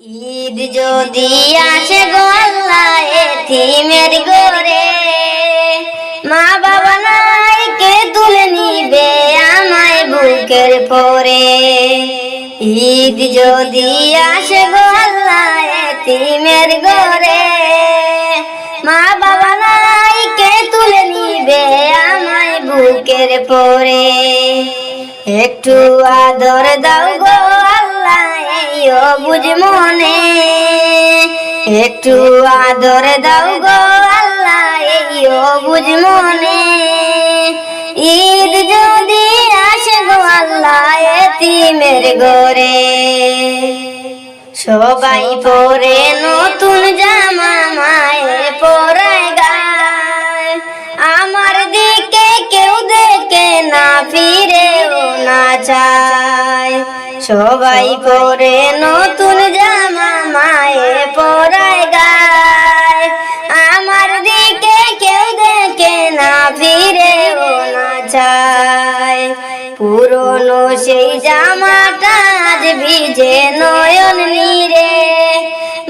ঈদ যদি আসে গো আল্লাহ এতিমের ঘরে, মা বাবা নাই কে তুলে নিবে আমায় বুকের পরে। ঈদ যদি আসে গো আল্লাহ এতিমের ঘরে, মা বাবা নাই কে তুলে নিবে আমায় বুকের পরে। একটু আদর দাও গো আল্লাহ এই অবুঝ মনে, একটু আদর দাও গো আল্লাহ এই অবুঝ মনে। ঈদ যদি আসে গো আল্লাহ এতিমের ঘরে, সবাই পরে নতুন জামা মায়ে পরায় গায়, আমার দিকে কেউ দেখে না ফিরেও না চায়। সবাই পরে নতুন জামা মায়ে পরায় গায়, আমার দিকে কেউ দেখে না ফিরেও না চায়। পুরনো সেই জামাটা আজ ভিজে নয়ন নীরে,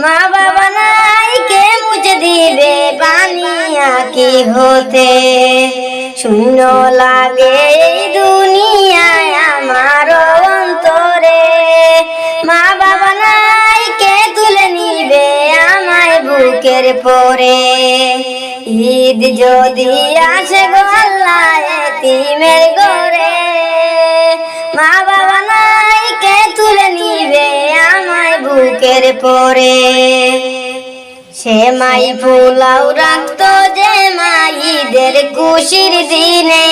মা বাবা নাই কে মুছে দিবে পানি আঁকি হতে। শূন্য লাগে এই দুনিয়ায় আমার অন্তরে, মা বাবা নাই কে তুলে নিবে আমায় বুকের পরে। ঈদ যদি আসে গো আল্লাহ এতিমের ঘরে, মা বাবা নাই কে তুলে নিবে আমায় বুকের পরে। সেমাই পোলাও রাখতো যে মা ঈদের খুশির দিনে,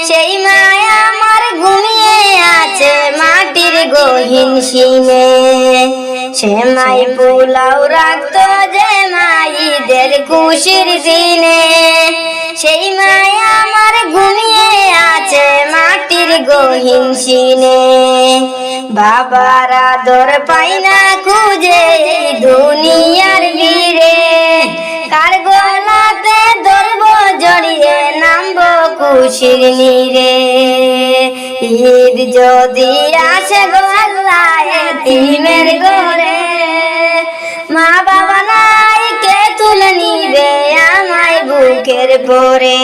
সেই মায় আমার ঘুমিয়ে আছে মাটির গহীন সিনে। সেমাই পোলাও রাখতো যে মা ঈদের খুশির দিনে, সেই মায় আমার ঘুমিয়ে আছে মাটির গহীন সিনে। বাবার আদর পাই না খুঁজে এই দুনিয়ার ভিড়ে, কার গলাতে ধরবো জড়িয়ে নামবো খুশির নীরে। ঈদ যদি আসে গো আল্লাহ এতিমের ঘরে, মা বাবা নাই কে তুলে নিবে আমায় বুকের পরে।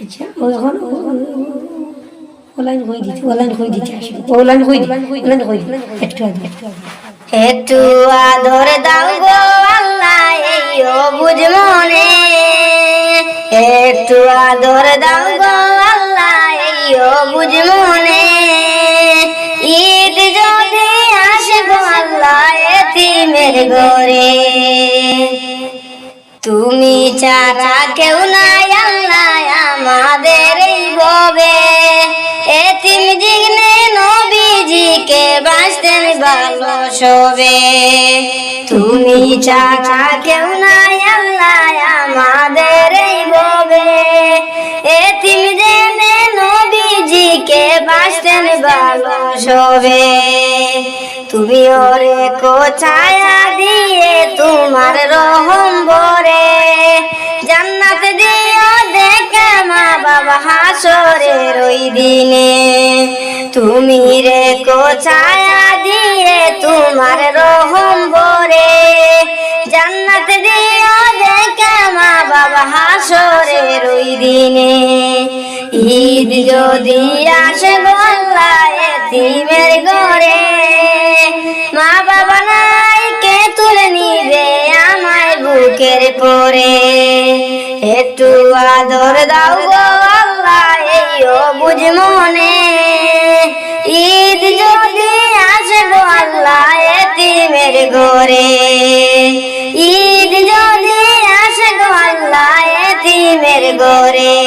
আচ্ছা ও এখন অনলাইন হয়ে দিতে আসলে অনলাইন হয়ে একটু একটু আদর দাও গো আল্লাহ এই অবুঝ মনে, একটু আদর দাও গো আল্লাহ এই অবুঝ মনে। ঈদ যদি আসে গো আল্লাহ এতিমের ঘরে, তুমি ছাড়া কেউ নাই আল্লাহ আমাদের এই ভবে। এতিম জিগনে নবীজিকে বাঁচতেন ভালো সবে, তুমি ছাড়া কেউ নাই আল্লাহ আমাদের এই ভবে। এতিম জিগনে নবীজিকে বাঁচতেন ভালো সবে। তুমি ওরে ছায়া দিয়ে তোমার রহম ভরে, জান্নাত দিও দেখে মা বাবা হাসরের ওই দিনে। তুমি রে ছায়া দিয়ে তোমার রহম ভরে, জান্নাত দিও দেখে মা বাবা হাসরের ওই দিনে। ঈদ যদি আসে গো আল্লাহ এতিমের ঘরে, মা বাবা নাই কে তুলে নিবে আমায় বুকের পরে। একটু আদর দাও গো আল্লাহ এই অবুঝ মনে, ঈদ যদি আসে গো আল্লাহ এতিমের ঘরে। ঈদ যদি আসে গো আল্লাহ এতিমের ঘরে।